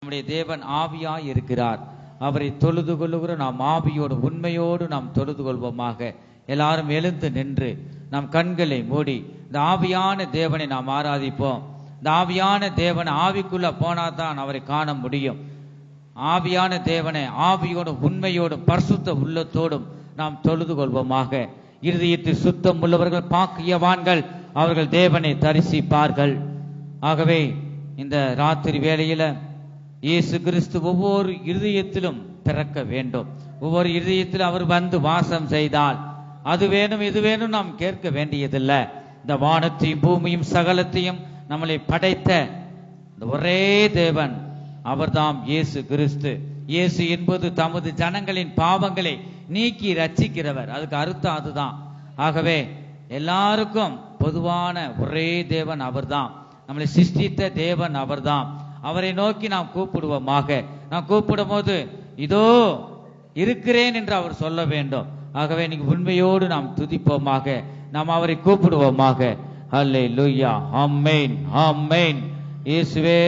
நம்முடைய தேவன் ஆவியாய் இருக்கிறார். அவரை தொழுது கொள்ளுகிற நாம் ஆவியோடு உண்மையோடு நாம் தொழுது கொள்வோமாக. எல்லாரும் எழுந்து நின்று நம் கண்களை மூடி இந்த ஆவியான தேவனை நாம் ஆராதிப்போம். இந்த ஆவியான தேவனை ஆவிக்குள்ள போனாதான் அவரை காண முடியும். ஆவியான தேவனை ஆவியோடும் உண்மையோடும் பரிசுத்த உள்ளத்தோடும் நாம் தொழுது கொள்வோமாக. இருதயத்தில் சுத்தம் உள்ளவர்கள் பாக்கியவான்கள், அவர்கள் தேவனை தரிசிப்பார்கள். ஆகவே இந்த ராத்திரி வேளையில இயேசு கிறிஸ்து ஒவ்வொரு இருதயத்திலும் பிறக்க வேண்டும். ஒவ்வொரு இருதயத்திலும் அவர் வந்து வாசம் செய்தால் அது வேணும் இது வேணும் நாம் கேட்க வேண்டியதில்லை. இந்த வானத்தையும் பூமியும் சகலத்தையும் நம்மளை படைத்த இந்த ஒரே தேவன் அவர்தாம் இயேசு கிறிஸ்து. இயேசு என்பது தமது ஜனங்களின் பாவங்களை நீக்கி ரட்சிக்கிறவர். அதுக்கு அர்த்தம் அதுதான். ஆகவே எல்லாருக்கும் பொதுவான ஒரே தேவன் அவர்தான். நம்மளை சிருஷ்டித்த தேவன் அவர்தான். அவரை நோக்கி நாம் கூப்பிடுவோமாக. நாம் கூப்பிடும் போது இதோ இருக்கிறேன் என்று அவர் சொல்ல வேண்டும். ஆகவே நீங்க உண்மையோடு நாம் துதிப்போமாக. நாம் அவரை கூப்பிடுவோமாக. ஹல்லேலூயா, ஆமென், ஆமென். இயேசுவே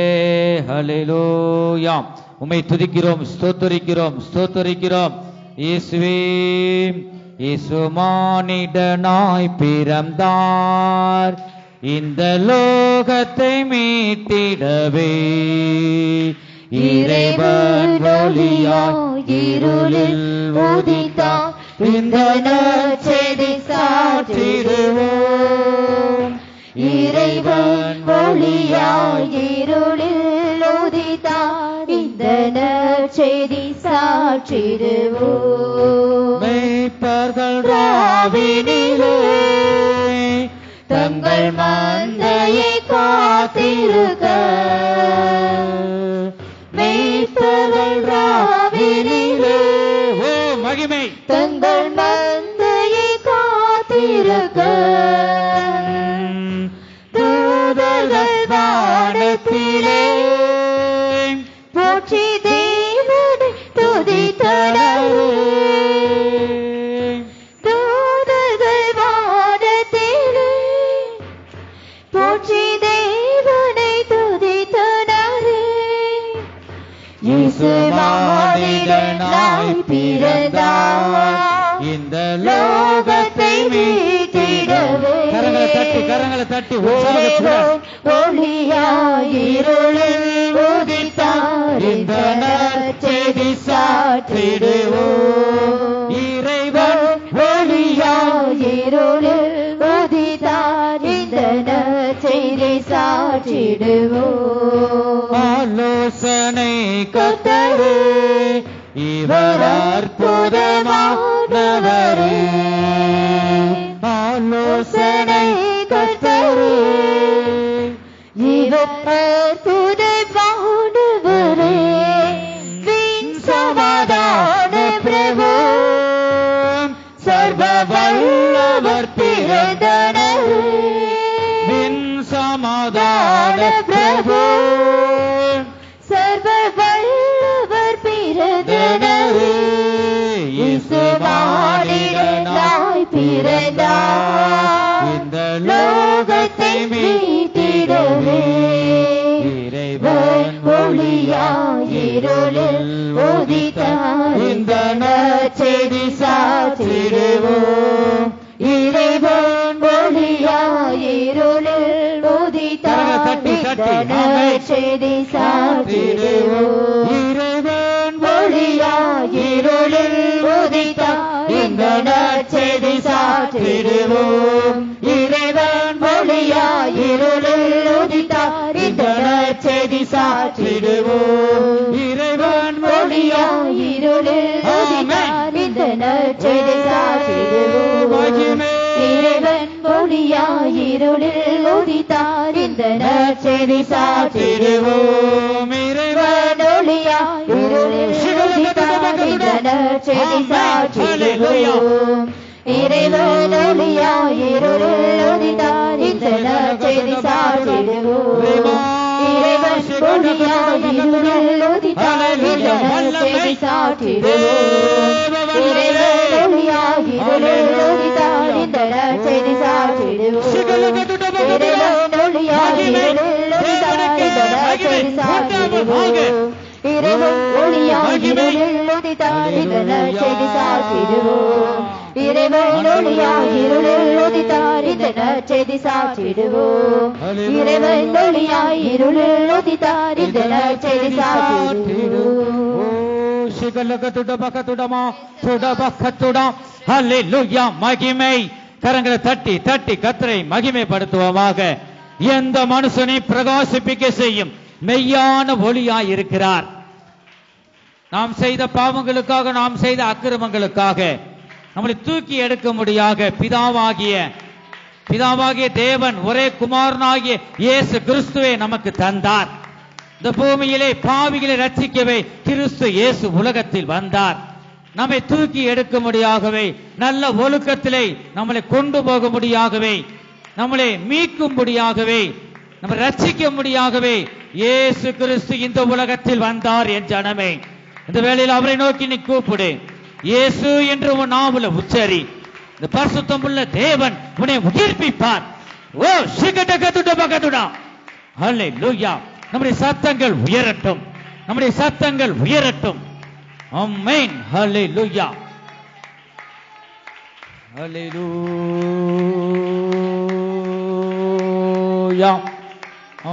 ஹல்லேலூயா. உம்மை துதிக்கிறோம், ஸ்தோத்தரிக்கிறோம், ஸ்தோத்தரிக்கிறோம். இயேசுவே. இயேசு மானிடனாய் பிறந்தார் இந்த லோகத்தை மீட்டிடவே. இறைவன் ஒளியாய் இருளில் உதித்தார் இந்த நற்செய்தி சாற்றிடுவோம். இறைவன் ஒளியாய் இருளில் உதித்தார் இந்த நற்செய்தி சாற்றிடுவோம். மெய்ப்பர்கள் ராவினிலே தங்கள் மந்தையை காத்திருக்க, மெய்ப்பர்கள் ராவினிலே மகிமை தங்கள் மந்தையை காத்திருக்க, தூதர்கள் வானத்திலே போற்றி தேவனை துதித்தனர். தூதர்கள் வானத்திலே போற்றி தேவனை துதித்தனர். இயேசு மானிடனாய் பிறந்தார் இந்த லோகத்தை மீட்டிடவே. கரங்களை தட்டி ஒளியாய் இருளில் உதித்தார் இந்த நற்செய்தி சாற்றிடுவோம். இறைவன் ஒளியாய் இருளில் உதித்தார் இந்த நற்செய்தி சாற்றிடுவோம். ஆலோசனை கர்த்தரே இவர் அற்புதமானவரே. ஆலோசனை கர்த்தரே இவர் அற்புதமானவரே. விண் சமாதான பிரபு சர்வ வல்லவர் பிறந்தனர். விண் சமாதான பிரபு சர்வ வல்லவர் பிறந்தனர். இயேசு மானிடனாய் பிறந்தார் இந்த லோகத்தை மீட்டிடவே. இறைவன் ஒளியாய் இருளில் உதித்தார் இந்த நற்செய்தி சாற்றிடுவோம். இறைவன் ஒளியாய் இருளில் உதித்தார் இந்த நற்செய்தி சாற்றிடுவோம். இறைவன் ஒளியாய் இருளில் உதித்தார் இந்த நற்செய்தி சாற்றிடுவோம். இறைவன் ஒளியாய் இருளில் உதித்தார் இந்த நற்செய்தி சாற்றிடுவோம். இறைவன் ஒளியாய் இருளில் உதித்தார் இந்த நற்செய்தி சாற்றிடுவோம். இறைவன் ஒளியாய் இருளில் உதித்தார் இந்த நற்செய்தி சாற்றிடுவோம். இறைவன் ஒளியாய் இருளில் உதித்தார் இந்த நற்செய்தி சாற்றிடுவோம். இறைவன் ஒளியாய் இருளில் உதித்தார் இந்த நற்செய்தி சாற்றிடுவோம். இறைவன் ஒளியாய் இருளில் உதித்தார் இந்த நற்செய்தி சாற்றிடுவோம். இறைவன் ஒளியாய் இருளில் உதித்தார் இந்த நற்செய்தி சாற்றிடுவோம். இறைவன் ஒளியாய் இருளில் உதித்தார் இந்த நற்செய்தி சாற்றிடுவோம். இருளில் உதித்தார் இந்த நற்செய்தி சாற்றிடுவோம். இறைவன் ஒளியாய் இருளில் உதித்தார் இந்த நற்செய்தி சாற்றிடுவோம். இறைவன் ஒளியாய் இருளில் உதித்தார் இந்த நற்செய்தி சாற்றிடுவோம். மகிமை. கரங்களை தட்டி தட்டி கர்த்தரை மகிமைப்படுத்துவோமாக. எந்த மனுஷனை பிரகாசிப்பிக்க செய்யும் மெய்யான ஒளியாய் இருக்கிறார். நாம் செய்த பாவங்களுக்காக, நாம் செய்த அக்கிரமங்களுக்காக நம்மளை தூக்கி எடுக்க முடியாக பிதாவாகிய தேவன் ஒரே குமாரனாகிய இயேசு கிறிஸ்துவை நமக்கு தந்தார். இந்த பூமியிலே பாவிகளை ரட்சிக்கவே கிறிஸ்து இயேசு உலகத்தில் வந்தார். நம்மை தூக்கி எடுக்க முடியாகவே, நல்ல ஒழுக்கத்திலே நம்மளை கொண்டு போக முடியாகவே, நம்மளை மீட்கும்படியாகவே, நம்ம ரட்சிக்க முடியாகவே இயேசு கிறிஸ்து இந்த உலகத்தில் வந்தார் என் ஜனமே. இந்த வேளையில் அவரை நோக்கி நீ கூப்பிடு. இயேசு என்று உன் நாவுல உச்சரி. இந்த பரிசுத்தம் உள்ள தேவன் உன்னை உயிர்ப்பிப்பார். ஓ சிகடகதுடபகதுடா. ஹல்லேலூயா. நம்முடைய சத்தங்கள் உயரட்டும், நம்முடைய சத்தங்கள் உயரட்டும். ஆமென். ஹல்லேலூயா. ஹல்லேலூயா.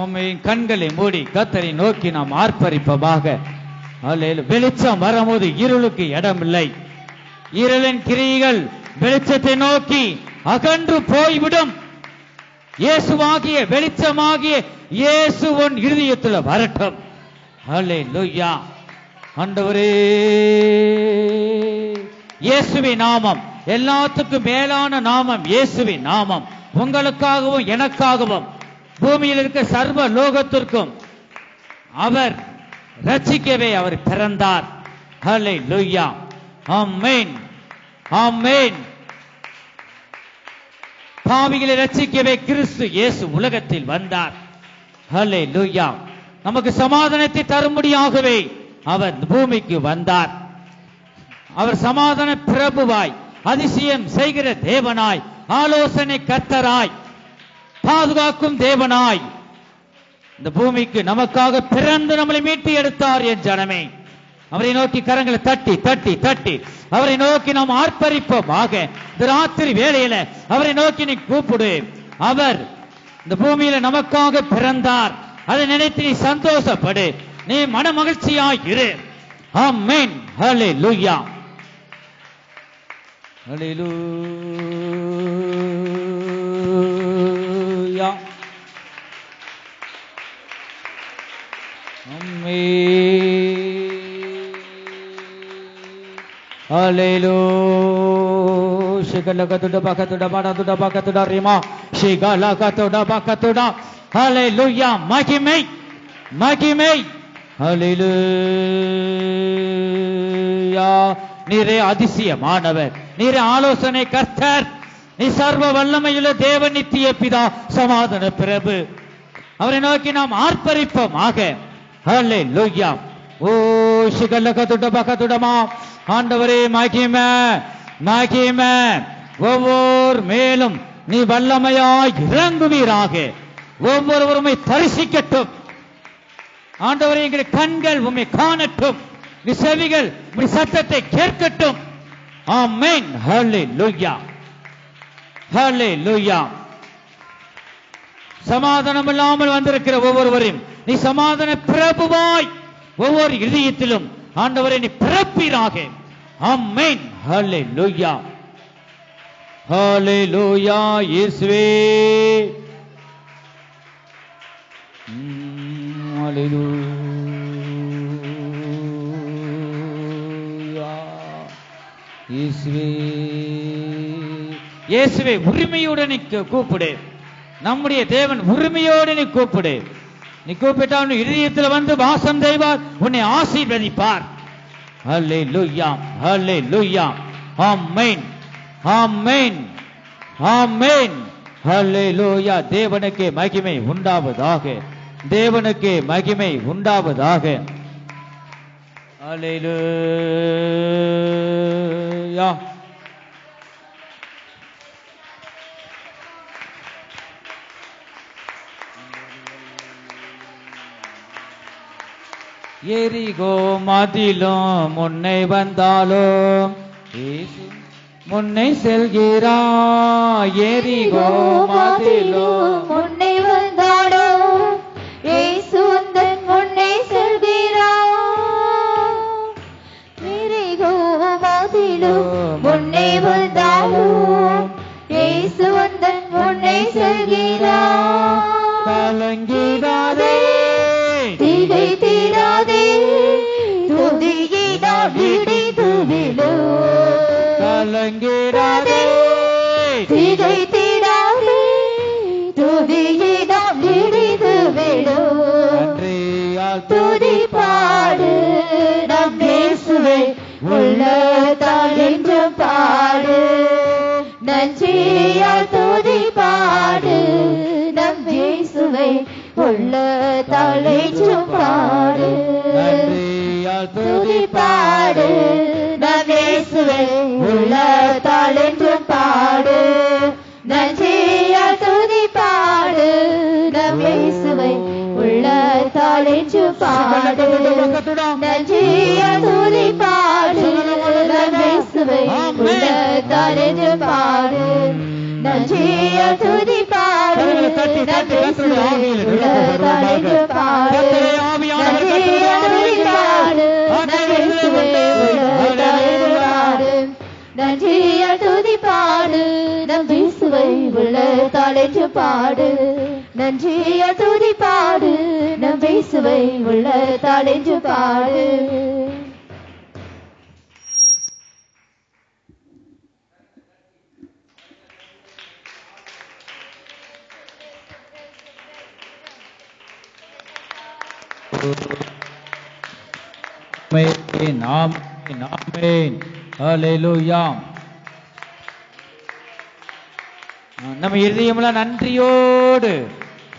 ஆமென். கண்களை மூடி கர்த்தரை நோக்கி நாம் ஆர்ப்பரிப்போமாக. ஹல்லேலூயா. வெளிச்சம் வரும்போது இருளுக்கு இடமில்லை. இருளின் கிரியைகள் வெளிச்சத்தை நோக்கி அகன்று போய்விடும். இயேசுவாகிய வெளிச்சமாகிய இயேசு உன் இருதயத்தில் வரட்டும். ஹல்லேலூயா. ஆண்டவரே, இயேசுவின் நாமம் எல்லாத்துக்கும் மேலான நாமம். இயேசுவின் நாமம் உங்களுக்காகவும் எனக்காகவும் பூமியில் இருக்க சர்வ லோகத்திற்கும் அவர் ரட்சிக்கவே அவர் பிறந்தார். ஹல்லேலூயா. ஆமென். ஆமென். பாவிகளை ரட்சிக்கவே கிறிஸ்து இயேசு உலகத்தில் வந்தார். ஹல்லேலூயா. நமக்கு சமாதானத்தை தரும்படியாகவே அவர் பூமிக்கு வந்தார். அவர் சமாதான பிரபுவாய், அதிசயம் செய்கிற தேவனாய், ஆலோசனை கர்த்தராய், பாதுகாக்கும் தேவனாய் இந்த பூமிக்கு நமக்காக பிறந்து நம்மளை மீட்டு எடுத்தார் என் ஜனமே. அவரை நோக்கி கரங்களை தட்டி தட்டி தட்டி அவரை நோக்கி நாம் ஆர்ப்பரிப்போமாக. இந்த ராத்திரி வேளையில அவரை நோக்கி நீ கூப்பிடு. அவர் இந்த பூமியில நமக்காக பிறந்தார். அதை நினைத்து நீ சந்தோஷப்படு, நீ மன மகிழ்ச்சியாய் இரு. ஆமென். ஹல்லேலூயா. ஹல்லேலூயா. Hallelujah. Shigalakatuda bakatuda banatuda bakatuda rima. Shigalakatuda bakatuda. Hallelujah. மகிமை மகிமை. ஹல்லேலூயா. நீரே அதிசயமானவர், நீரே ஆலோசனை கர்த்தர், நீ சர்வ வல்லமையுள்ள தேவன், நித்திய பிதா, சமாதான பிரபு. அவரை நோக்கி நாம் ஆர்ப்பரிப்போமாக. ஹல்லேலூயா. ஓ சிகல்லகதுட பகதுடமா. ஆண்டவரே மகிமை மகிமை. ஒவ்வொரு மேலும் நீ வல்லமையாய் இறங்குவீராக. ஒவ்வொருவருமை தரிசிக்கட்டும். ஆண்டவரே, எங்களுடைய கண்கள் உம்மை காணட்டும், நீ செவிகள் உம்முடைய சத்தத்தை கேட்கட்டும். ஆமென். ஹல்லேலூயா. ஹல்லேலூயா. சமாதானம் இல்லாமல் வந்திருக்கிற ஒவ்வொருவரையும் நீ சமாதான பிரபுவாய் ஒவ்வொரு இதயத்திலும் ஆண்டவரை நீ பிறப்பீராக. ஆமென். ஹல்லேலூயா. ஹல்லேலூயா. இயேசுவே. ஹல்லேலூயா. இயேசுவே. இயேசுவே உரிமையுடன் கூப்பிடு. நம்முடைய தேவன் உரிமையோடு நீ கூப்பிடு. நீ கூப்பிட்டால் இதயத்தில் வந்து வாசம் செய்வார், உன்னை ஆசீர்வதிப்பார். ஹல்லேலூயா. ஹல்லேலூயா. ஆமென். ஆமென். ஆமென். ஹல்லேலூயா. தேவனுக்கே மகிமை உண்டாவதாக. தேவனுக்கே மகிமை உண்டாவதாக. ஹல்லேலூயா. எரிகோ மதிலும் முன்னை வந்தாலும் இயேசு முன்னை செல்கிறார். எரிகோ மதிலும் முன்னை வந்தாலும் இயேசு உந்தன் முன்னே செல்கிறார். எரிகோ மதிலும் முன்னே வந்தாலும் இயேசு உந்தன் முன்னே செல்கிறார். கலங்கிடாதே திகை தீராதே துதியினால் விடிது விழும். கலங்கிடாதே திகை தீராதே துதியினால் விடிது விழும். நன்றியால் துதி பாடு நம் இயேசுவை உள்ளத்தால் என்றும் பாடு. நன்றியால் துதி பாடு நம் இயேசுவை உள்ளத்தால் என்றும் பாடு. நன்றியால் துதி பாடு நம் இயேசுவை உள்ளத்தால் என்றும் பாடு. நன்றியால் துதி பாடு நம் இயேசுவை உள்ளத்தால் என்றும் பாடு. நன்றியால் துதி பாடு நம் இயேசுவை உள்ளத்தால் என்றும் பாடு. நன்றியால் துதி பாடு நம் இயேசுவை உள்ளத்தால் என்றும் பாடு. நன்றியால் துதி பாடு நம் இயேசுவை உள்ளத்தால் என்றும் பாடு. நன்றியால் துதி பாடு நம் இயேசுவை உள்ளத்தால் என்றும் பாடு. நன்றியால் துதி பாடு நம் இயேசுவை உள்ளத்தால் என்றும் பாடு. ஆமென், ஆமென். ஹல்லேலூயா. நம்ம இருதயமெல்லாம் நன்றியோடு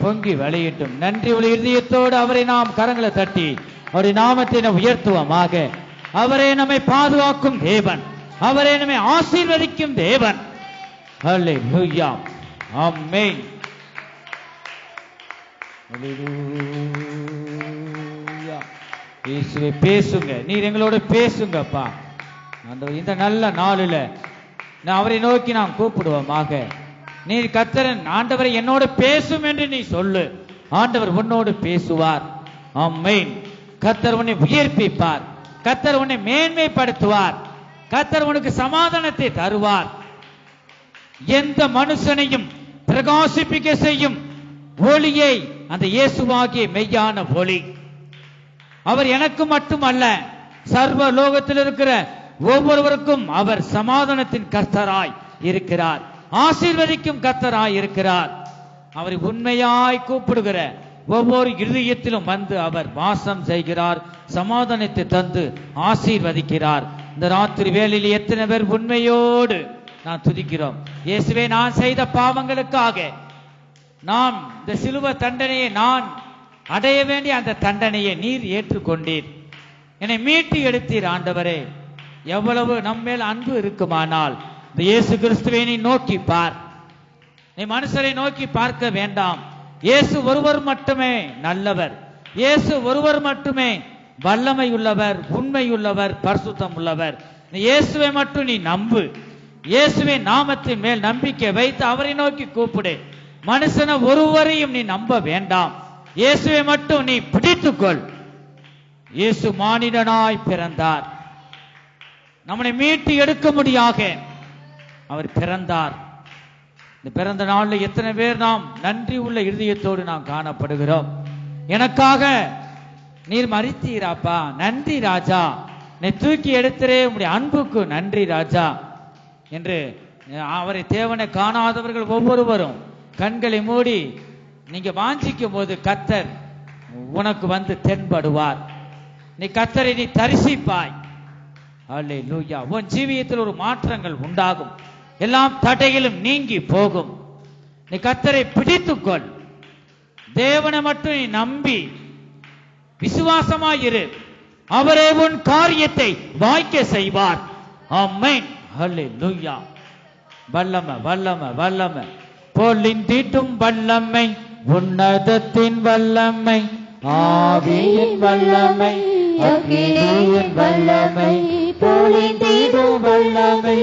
பொங்கி வழியிட்டும். நன்றி உள்ள இருதயத்தோடு அவரை நாம் கரங்களை தட்டி அவருடைய நாமத்தை நாம் உயர்த்துவோமாக. அவரே நம்மை பாதுகாக்கும் தேவன், அவரே நம்மை ஆசீர்வதிக்கும் தேவன். ஹல்லேலூயா. ஆமென். ஹல்லேலூயா. இயேசுவே பேசுங்க, நீர் எங்களோட பேசுங்கப்பா. இந்த நல்ல நாளில் அவரை நோக்கி நாம் கூப்பிடுவோமாக. நீர் கர்த்தரன் ஆண்டவரை என்னோட பேசும் என்று நீ சொல்லு. ஆண்டவர் உன்னோடு பேசுவார். ஆமென். கர்த்தர் உன்னை உயர்ப்பிப்பார், கர்த்தர் உன்னை மேன்மைப்படுத்துவார், கர்த்தர் உனக்கு சமாதானத்தை தருவார். எந்த மனுஷனையும் பிரகாசிப்பிக்க செய்யும் ஒளியை அந்த இயேசுவாகிய மெய்யான ஒளி. அவர் எனக்கு மட்டுமல்ல, சர்வ லோகத்தில் இருக்கிற ஒவ்வொருவருக்கும் அவர் சமாதானத்தின் கர்த்தராய் இருக்கிறார், ஆசீர்வதிக்கும் கர்த்தராய் இருக்கிறார். அவரை உண்மையாய் கூப்பிடுகிற ஒவ்வொரு இருதயத்திலும் வந்து அவர் வாசம் செய்கிறார், சமாதானத்தை தந்து ஆசீர்வதிக்கிறார். இந்த ராத்திரி வேளையில் எத்தனை பேர் உண்மையோடு நான் துதிக்கிறோம். இயேசுவே, நான் செய்த பாவங்களுக்காக நான் இந்த சிலுவை தண்டனையை நான் அடைய வேண்டிய அந்த தண்டனையை நீர் ஏற்றுக்கொண்டீர், என்னை மீட்டு எடுத்தீர். ஆண்டவரே, எவ்வளவு நம்மேல் அன்பு இருக்குமானால் இந்த இயேசு கிறிஸ்துவை நீ நோக்கி பார். நீ மனுஷரை நோக்கி பார்க்க வேண்டாம். இயேசு ஒருவர் மட்டுமே நல்லவர், இயேசு ஒருவர் மட்டுமே வல்லமை உள்ளவர், உண்மை உள்ளவர், பரிசுத்தம் உள்ளவர். இயேசுவை மட்டும் நீ நம்பு. இயேசுவை நாமத்தின் மேல் நம்பிக்கை வைத்து அவரை நோக்கி கூப்பிடு. மனுஷனை ஒருவரையும் நீ நம்ப வேண்டாம். இயேசுவை மட்டும் நீ பிடித்துக்கொள். இயேசு மானிடனாய் பிறந்தார், நம்மை மீட்டு எடுக்க முடியாக அவர் பிறந்தார். இந்த பிறந்த நாளில் எத்தனை பேர் நாம் நன்றி உள்ள இருதயத்தோடு நாம் காணப்படுகிறோம். எனக்காக நீர் மரித்தீராப்பா, நன்றி ராஜா, நீ தூக்கி எடுத்தரே, உம்முடைய அன்புக்கு நன்றி ராஜா என்று அவரை தேவனை காணாதவர்கள் ஒவ்வொருவரும் கண்களை மூடி நீங்க வாஞ்சிக்கும் போது கர்த்தர் உனக்கு வந்து தென்படுவார். நீ கர்த்தரை நீ தரிசிப்பாய். அல்லேலூயா. உன் ஜீவியத்தில் ஒரு மாற்றங்கள் உண்டாகும், எல்லாம் தடைகளும் நீங்கி போகும். நீ கர்த்தரை பிடித்துக்கொள். தேவனை மட்டும் நீ நம்பி விசுவாசமாயிரு, அவரே உன் காரியத்தை வாய்க்க செய்வார். ஆமென். அல்லேலூயா. வல்லமை வல்லமை வல்லமை, பொல்லின் தீட்டும் வல்லமை, உன்னதத்தின் வல்லமை, ஆவியின் வல்லமை, அக்கினியின் வல்லமை பொழிந்திடும் வல்லமை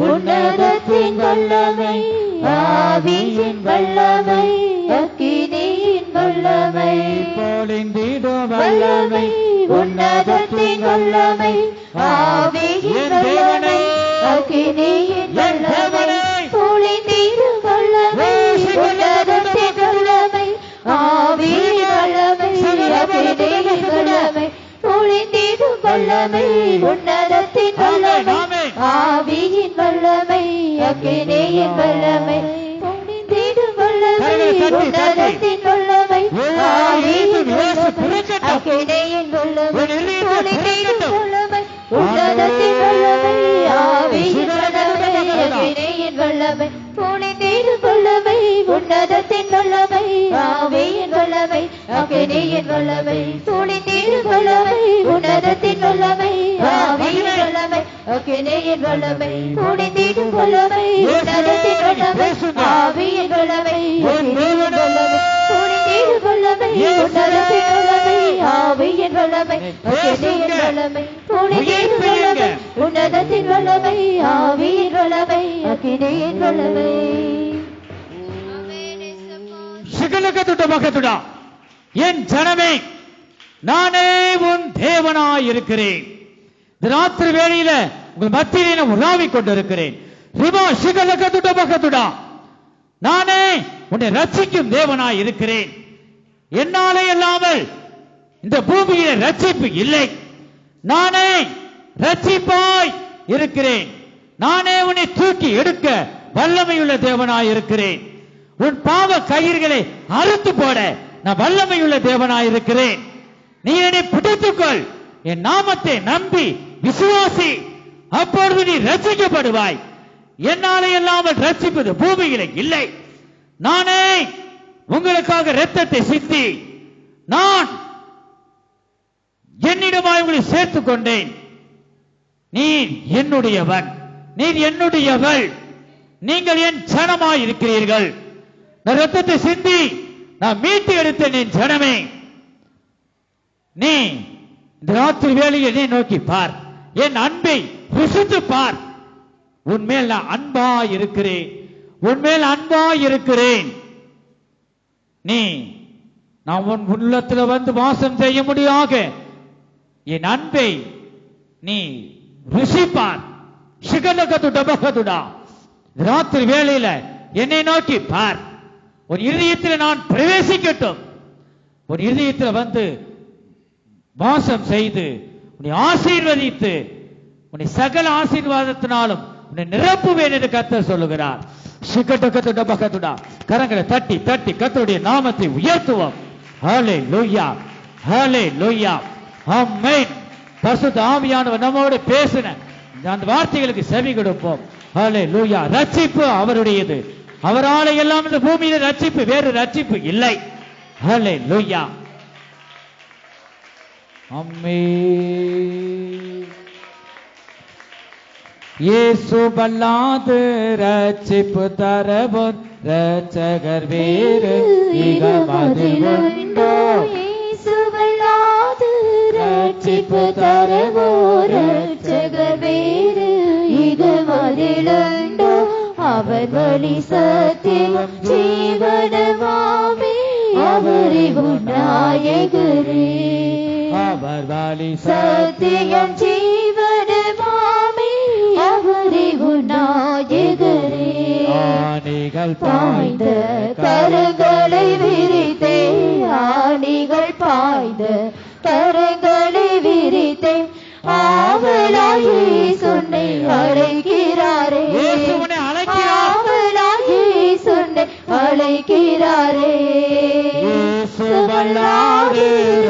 உன்னதத்தின் வல்லமை ஆவியின் வல்லமை அக்கினியின் வல்லமை பொழிந்திடும் வல்லமை உன்னதத்தின் வல்லமை ஆவியின் வல்லமை அக்கினியின் வல்லமை பொழிந்திடும் வல்லமை உன்னதத்தின் வல்லமை ஆவியின் வல்லமை அக்கினியின் வல்லமை பொழிந்திடும் வல்லமை உன்னதத்தின் வல்லமை ஆவியின் வல்லமை அக்கினியின் வல்லமை பொழிந்திடும் வல்லமை உன்னதத்தின் வல்லமை ஆவியின் வல்லமை அக்கினியின் வல்லமை பொழிந்திடும் வல்லமை உன்னதத்தின் வல்லமை ஆவியின் வல்லமை அக்கினியின் வல்லமை பொழிந்திடும் வல்லமை உன்னதத்தின் வல்லமை ஆவியின் வல்லமை அக்கினியின் வல்லமை பொழிந்திடும் வல்லமை உன்னதத்தின் வல்லமை ஆவியின் வல்லமை அக்கினியின் வல்லமை பொழிந்திடும் வல்லமை உன்னதத்தின் வல்லமை ஆவியின் வல்லமை அக்கினியின் வல்லமை பொழிந்திடும் வல்லமை உன்னதத்தின் வல்லமை ஆவியின் வல்லமை அக்கினியின் வல்லமை பொழிந்திடும் வல்லமை உன்னதத்தின் வல்லமை ஆவியின் வல்லமை அக்கினியின் வல்லமை. என் ஜனமே, நானே உன் தேவனாய் இருக்கிறேன். ராத்திரி வேளையில உங்கள் மத்தியிலே உலாவிக் கொண்டிருக்கிறேன். நானே உன்னை ரட்சிக்கும் தேவனாய் இருக்கிறேன். என்னாலே அல்லாமல் இந்த பூமியில ரட்சிப்பு இல்லை. நானே ரட்சிப்பாய் இருக்கிறேன். நானே உன்னை தூக்கி எடுக்க வல்லமையுள்ள தேவனாய் இருக்கிறேன். உன் பாவ கயிறுகளை அறுத்து போட நான் வல்லமையுள்ள தேவனாய் இருக்கிறேன். நீ என்னை பிடித்துக்கொள், என் நாமத்தை நம்பி விசுவாசி, அப்பொழுது நீ ரட்சிக்கப்படுவாய். என்னாலே இல்லாமல் ரட்சிப்பது பூமியில இல்லை. நானே உங்களுக்காக இரத்தத்தை சிந்தி நான் என்னிடமாய் உங்களை சேர்த்துக் கொண்டேன். நீர் என்னுடையவன், நீர் என்னுடையவள், நீங்கள் என் ஜனமாய் இருக்கிறீர்கள். நான் ரத்தத்தை சிந்தி நான் மீட்டு எடுத்தேன் என் ஜனமே. நீ இந்த ராத்திரி வேளையை நீ நோக்கி பார், என் அன்பை ருசித்து பார். உன்மேல் நான் அன்பாய் இருக்கிறேன், உன்மேல் அன்பாய் இருக்கிறேன். நீ நான் உன் உள்ளத்தில் வந்து வாசம் செய்ய முடியாக என் அன்பை நீ ருசிப்பார். ராத்திரி வேளையில என்னை நோக்கி பார். உன் இருதயத்தில் நான் பிரவேசிக்கட்டும். உன் இருதயத்தில் வந்து வாசம் செய்து உன்னை ஆசீர்வதித்து உன்னை சகல ஆசீர்வாதத்தினாலும் உன்னை நிரப்புவேன் என்று கர்த்தர் சொல்லுகிறார். கரங்களை தட்டி தட்டி கர்த்தருடைய நாமத்தை உயர்த்துவோம். ஹல்லேலூயா, ஹல்லேலூயா, ஆமென். பரிசுத்த ஆவியானவர் நம்மோடு பேசின அந்த வார்த்தைகளுக்கு செவி கொடுப்போம். ஹல்லேலூயா. ரட்சிப்பு அவருடையது. அவரால் எல்லாம் இந்த பூமியில ரட்சிப்பு, வேறு ரட்சிப்பு இல்லை. ஹல்லேலூயா, ஆமென். இயேசு பல்லாது ரட்சிப்பு தரவோர் ரட்சகர் வேறு இகமதில் உண்டோ? இயேசு பல்லாது ரட்சிப்பு தரவோர் ரட்சகர் வேறு இகமதில் உண்டோ? அவர் வழி சத்தியம் ஜீவனமாமே, அவரிவு நாயகரே. அவர் வழி சத்தியம் ஜீவனமாமே, அவரிவு நாயகரே. ஆணிகள் பாய்ந்த கரங்களை விரித்தே, ஆணிகள் பாய்ந்த கரங்களை விரித்தே, ஆவலாயே சொன்னை அழைக்கிறாரே. ஆவலாயே சொன்னை அழைக்கிறாரே.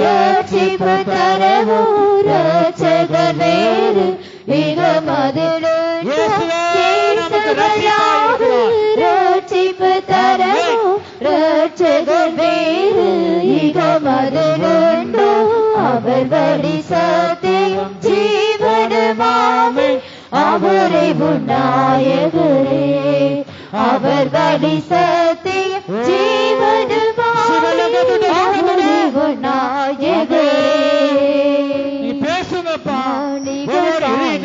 ரட்சிப்பு தரவோ ரட்சகர் வேறு இகமதிலுண்டோ? ரட்சிப்பு தரவோ ரட்சகர் வேறு இகமதிலுண்டோ? அவர் வழி சத்தியம் ஜீவனமாமே, அவரை நாயகரே. அவர் வழி சத்தியம் ஜீவனமாமே, அவரை நாயகரே.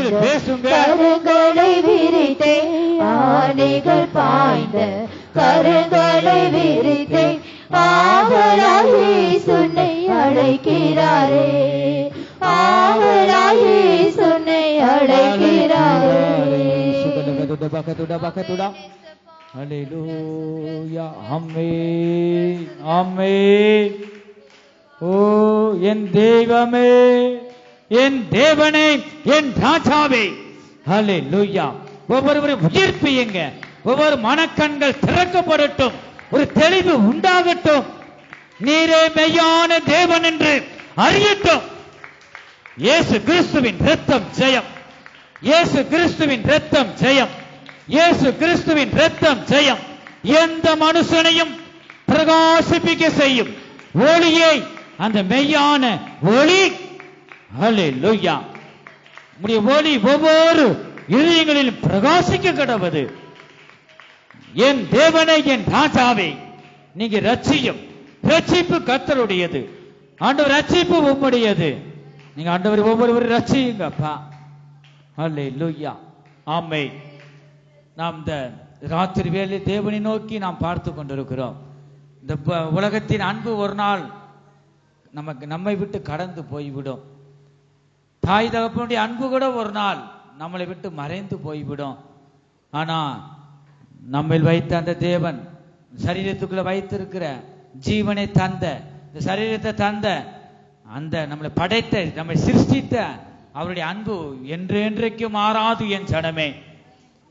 பாஷைகளை பேசுங்க. கரங்களை விரித்தே ஆணைகள் பாய்ந்த கரங்களை விரித்தே ஆவலாயே சுனை அழைக்கிறாரே, ஆவலாயே சுனை அழைக்கிறாரே. ஹல்லேலூயா. ஆமென் ஆமென். ஓ என் தெய்வமே, என் தேவனே, என் ராஜாவே. ஹல்லேலூயா. ஒவ்வொருவரும் உயிர்ப்பியுங்க. ஒவ்வொரு மனக்கண்கள் திறக்கப்படட்டும், ஒரு தெளிவு உண்டாகட்டும். நீரே மெய்யான தேவன் என்று அறியட்டும். இயேசு கிறிஸ்துவின் இரத்தம் ஜெயம், இயேசு கிறிஸ்துவின் இரத்தம் ஜெயம், இயேசு கிறிஸ்துவின் இரத்தம் ஜெயம். எந்த மனுஷனையும் பிரகாசிப்பிக்க செய்யும் ஒளியை, அந்த மெய்யான ஒளி. ஹல்லேலூயா. உம்முடைய ஒளி ஒவ்வொரு இதயங்களிலும் பிரகாசிக்க கடவது. என் தேவனே, என் ராஜாவே, நீங்க ரட்சியும். ரட்சிப்பு கர்த்தருடையது. ஆண்டவர் ரட்சிப்பு உம்முடையது. நீங்க ஆண்டவர் ஒவ்வொருவரும் ரட்சியுங்கப்பா. ஹல்லேலூயா. ஆமென். நாம் இந்த ராத்திரி வேளை தேவனை நோக்கி நாம் பார்த்து கொண்டிருக்கிறோம். இந்த உலகத்தின் அன்பு ஒரு நாள் நம்மை விட்டு கடந்து போய்விடும். தாய் தகப்பனுடைய அன்பு கூட ஒரு நாள் நம்மளை விட்டு மறைந்து போய்விடும். ஆனா நம்மை வைத்த அந்த தேவன், சரீரத்துக்குள்ள வைத்திருக்கிற ஜீவனை தந்த, இந்த சரீரத்தை தந்த, அந்த நம்மளை படைத்த, நம்மை சிருஷ்டித்த அவருடைய அன்பு என்றென்றைக்கு மாறாது. என் ஜனமே,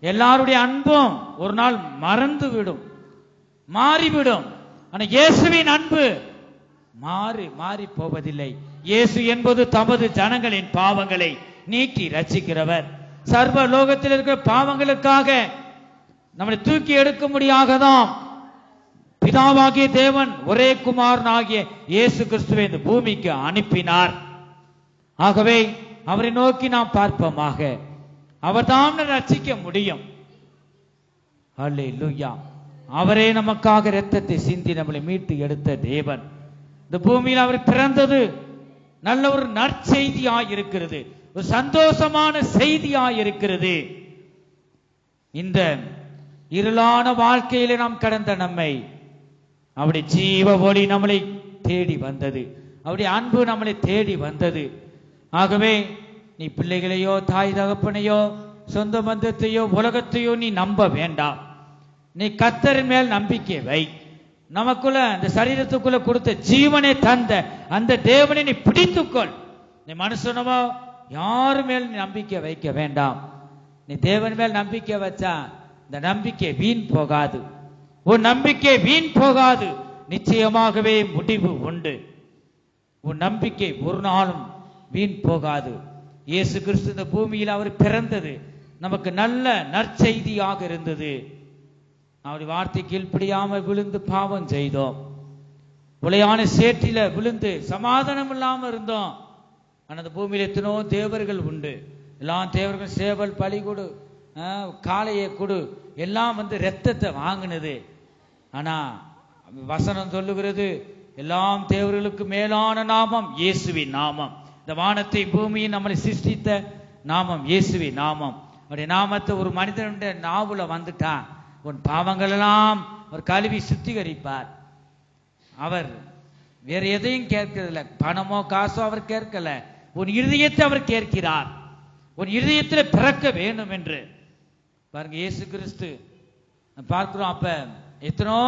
எல்லாருடைய அன்பும் ஒரு நாள் மறந்து விடும், மாறிவிடும். ஆனா இயேசுவின் அன்பு மாறி போவதில்லை. இயேசு என்பது தமது ஜனங்களின் பாவங்களை நீக்கி ரட்சிக்கிறவர். சர்வ லோகத்தில் இருக்கிற பாவங்களுக்காக நம்மளை தூக்கி எடுக்க முடியாததாம் பிதாவாகிய தேவன் ஒரே குமாரனாகிய இயேசு கிறிஸ்துவை இந்த பூமிக்கு அனுப்பினார். ஆகவே அவரை நோக்கி நாம் பார்ப்போமாக. அவர்தான் ரட்சிக்க முடியும். ஹல்லேலூயா. அவரே நமக்காக இரத்தத்தை சிந்தி நம்மளை மீட்டு எடுத்த தேவன். இந்த பூமியில் அவர் பிறந்தது நல்ல ஒரு நற்செய்தியாய் இருக்கிறது, ஒரு சந்தோஷமான செய்தியாய் இருக்கிறது. இந்த இருளான வாழ்க்கையிலே நாம் கடந்த நம்மை அவருடைய ஜீவ ஒளி நம்மளை தேடி வந்தது, அவருடைய அன்பு நம்மளை தேடி வந்தது. ஆகவே நீ பிள்ளைகளையோ தாய் தகப்பனையோ சொந்த பந்தத்தையோ உலகத்தையோ நீ நம்ப வேண்டாம். நீ கர்த்தரின் மேல் நம்பிக்கை வை. நமக்குள்ள இந்த சரீரத்துக்குள்ள கொடுத்த ஜீவனை தந்த அந்த தேவனை நீ பிடித்துக்கொள். நீ மனுஷனமோ யாரு மேல் நீ நம்பிக்கை வைக்க வேண்டாம். நீ தேவன் மேல் நம்பிக்கை வச்சா இந்த நம்பிக்கை வீண் போகாது. உன் நம்பிக்கை வீண் போகாது. நிச்சயமாகவே முடிவு உண்டு. உன் நம்பிக்கை ஒரு நாளும் வீண் போகாது. இயேசு கிறிஸ்து இந்த பூமியில் அவர் பிறந்தது நமக்கு நல்ல நற்செய்தியாக இருந்தது. அவருடைய வார்த்தை கீழ்ப்படியாமல் விழுந்து பாவம் செய்தோம். உளையான சேற்றில விழுந்து சமாதானம் இல்லாமல் இருந்தோம். ஆனால் அந்த பூமியில் எத்தனோ தேவர்கள் உண்டு. எல்லா தேவர்கள் சேவல் பலி கொடு, காளையை கொடு, எல்லாம் ரத்தத்தை வாங்கினது. ஆனா வசனம் சொல்லுகிறது, எல்லாம் தேவர்களுக்கு மேலான நாமம் இயேசுவின் நாமம். இந்த வானத்தை பூமியை நம்மளை சிருஷ்டித்த நாமம் இயேசுவின் நாமம். அவருடைய நாமத்தை ஒரு மனிதனுடைய நாவுல வந்துட்டா உன் பாவங்கள் எல்லாம் அவர் கழுவி சுத்திகரிப்பார். அவர் வேற எதையும் கேட்கறதில்ல. பணமோ காசோ அவர் கேட்கல. உன் இருதயத்தை அவர் கேட்கிறார். உன் இருதயத்தில் பிறக்க வேண்டும் என்று பாருங்க. இயேசு கிறிஸ்து பார்க்கிறோம். அப்ப எத்தனோ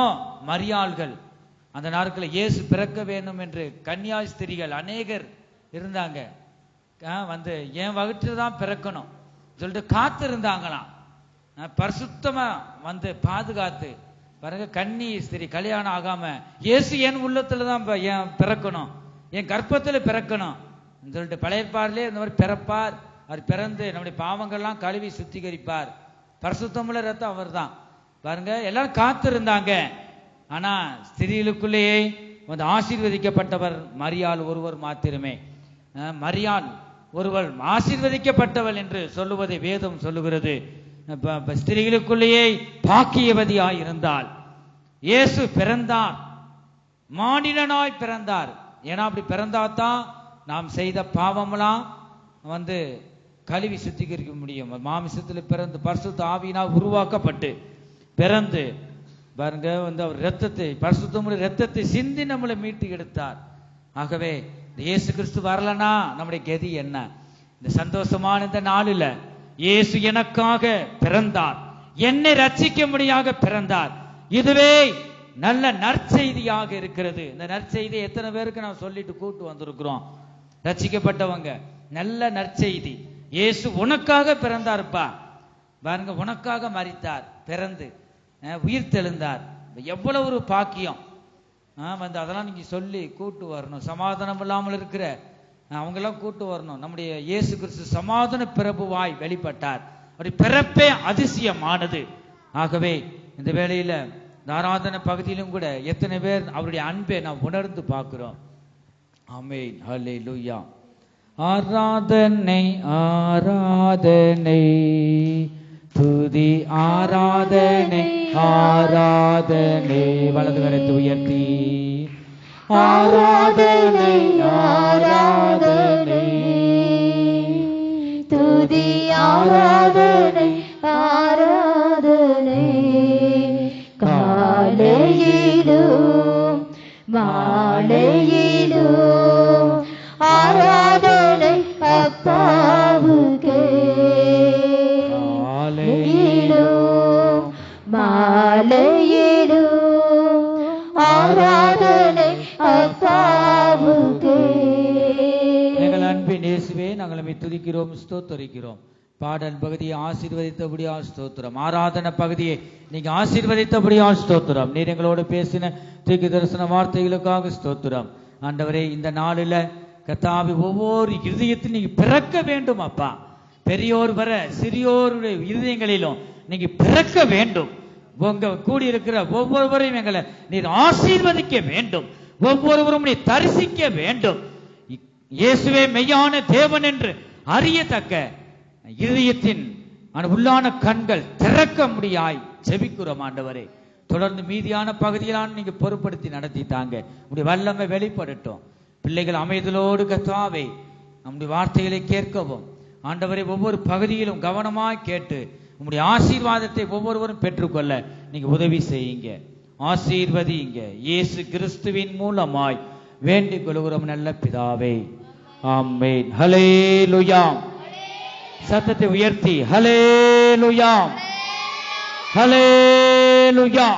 மரியாள்கள் அந்த நாட்களில் இயேசு பிறக்க வேண்டும் என்று கன்னியாஸ்திரிகள் அநேகர் இருந்தாங்க. என் வகுற்றில் தான் பிறக்கணும் சொல்லிட்டு காத்து இருந்தாங்களாம். பரிசுத்தமா பாதுகாத்து பாருங்க. கன்னி ஸ்திரீ கல்யாணம் ஆகாம இயேசு என் உள்ளத்துல தான் பிறக்கணும், என் கர்ப்பத்துல பிறக்கணும் சொல்லிட்டு பழைய ஏற்பாட்டிலே இந்த மாதிரி பிறப்பார். அவர் பிறந்து நம்முடைய பாவங்கள்லாம் கழுவி சுத்திகரிப்பார். பரிசுத்தமுள்ள ரத்தம் அவர் தான் பாருங்க. எல்லாரும் காத்து இருந்தாங்க. ஆனா ஸ்திரீகளுக்குள்ளேயே ஆசீர்வதிக்கப்பட்டவர் மரியாள் ஒருவர் மாத்திரமே. மரியாள் ஒருவர் ஆசீர்வதிக்கப்பட்டவள் என்று சொல்லுவதை வேதம் சொல்லுகிறது. ஸ்திரீகளுக்குள்ளேயே பாக்கியவதியாய் இருந்தால் இயேசு பிறந்தார், மானிடனாய் பிறந்தார். ஏன்னா அப்படி பிறந்தாதான் நாம் செய்த பாவமெல்லாம் கழுவி சுத்திகரிக்க முடியும். மாமிசத்தில் பிறந்து பரிசுத்த ஆவியினால் உருவாக்கப்பட்டு பிறந்து பாருங்க அவர் ரத்தத்தை பரிசுத்தமுள்ள ரத்தத்தை சிந்தி நம்மளை மீட்டு எடுத்தார். ஆகவே இயேசு கிறிஸ்து வரலனா நம்முடைய கதி என்ன? இந்த சந்தோஷமான இந்த நாளில் இயேசு எனக்காக பிறந்தார், என்னை ரட்சிக்கும்படியாக பிறந்தார். இதுவே நல்ல நற்செய்தியாக இருக்கிறது. இந்த நற்செய்தி எத்தனை பேருக்கு நான் சொல்லிட்டு கூட்டு வந்திருக்கிறோம்? ரட்சிக்கப்பட்டவங்க நல்ல நற்செய்தி. இயேசு உனக்காக பிறந்தார்ப்பா, பாருங்க, உனக்காக மரித்தார், பிறந்து உயிர் தெழுந்தார். எவ்வளவு ஒரு பாக்கியம்! அதெல்லாம் நீங்க சொல்லி கூட்டு வரணும். சமாதானம் இல்லாமல் இருக்கிற அவங்கெல்லாம் கூட்டு வரணும். நம்முடைய இயேசு கிறிஸ்து சமாதான பிரபுவாய் வெளிப்பட்டார். அவருடைய பிறப்பே அதிசயமானது. ஆகவே இந்த வேளையில ஆராதனை பகுதியிலும் கூட எத்தனை பேர் அவருடைய அன்பை நாம் உணர்ந்து பார்க்கிறோம். ஆமென், ஹல்லேலூயா. ஆராதனை ஆராதனை துதி ஆராதனை ஆராதனை. வலது கரத்தை உயர்த்தி ஆராதனை ஆராதனை துதி ஆராதனை ஆராதனை. காலையிலும் மாலையிலும் ஆராதனை அப்பாவுக்கே. காலையிலும் மாலையிலும் ஆராதனை அப்பாவுக்கே. எங்கள் அன்பின் இயேசுவே, நாங்கள் நம்மை துதிக்கிறோம், ஸ்தோத்தரிக்கிறோம். பாடல் பகுதியை ஆசீர்வதித்தபடியா ஸ்தோத்திரம். ஆராதனை பகுதியை நீங்க ஆசீர்வதித்தபடியா ஸ்தோத்திரம். நீர் எங்களோடு பேசின தீர்க்க தரிசன வார்த்தைகளுக்காக ஸ்தோத்திரம். ஆண்டவரே, இந்த நாளில் கர்த்தாவே ஒவ்வொரு இருதயத்தில் நீங்க பிறக்க வேண்டும் அப்பா. பெரியோர் வர சிறியோருடைய இருதயங்களிலும் நீங்க பிறக்க வேண்டும். உங்க கூடியிருக்கிற ஒவ்வொருவரையும் எங்களை நீர் ஆசீர்வதிக்க வேண்டும். ஒவ்வொருவரும் நீ தரிசிக்க வேண்டும். இயேசுவே மெய்யான தேவன் என்று அறியத்தக்க இருதயத்தின் உள்ளான கண்கள் திறக்க முடியாய் ஜெபிக்கிறோம் ஆண்டவரே. தொடர்ந்து மீதியான பகுதியிலான நீங்க பொறுப்படுத்தி நடத்திட்டாங்க. உங்களுடைய வல்லமை வெளிப்படட்டும். பிள்ளைகள் அமைதலோடு கர்த்தாவே நம்முடைய வார்த்தைகளை கேட்கவும் ஆண்டவரை ஒவ்வொரு பகுதியிலும் கவனமாய் கேட்டு உங்களுடைய ஆசீர்வாதத்தை ஒவ்வொருவரும் பெற்றுக்கொள்ள நீங்க உதவி செய்யுங்க, ஆசீர்வதிங்க. இயேசு கிறிஸ்துவின் மூலமாய் வேண்டிக் கொள்கிறோம் நல்ல பிதாவே, ஆமென். ஹல்லேலூயா. சத்தத்தை உயர்த்தி ஹல்லேலூயா, ஹல்லேலூயா.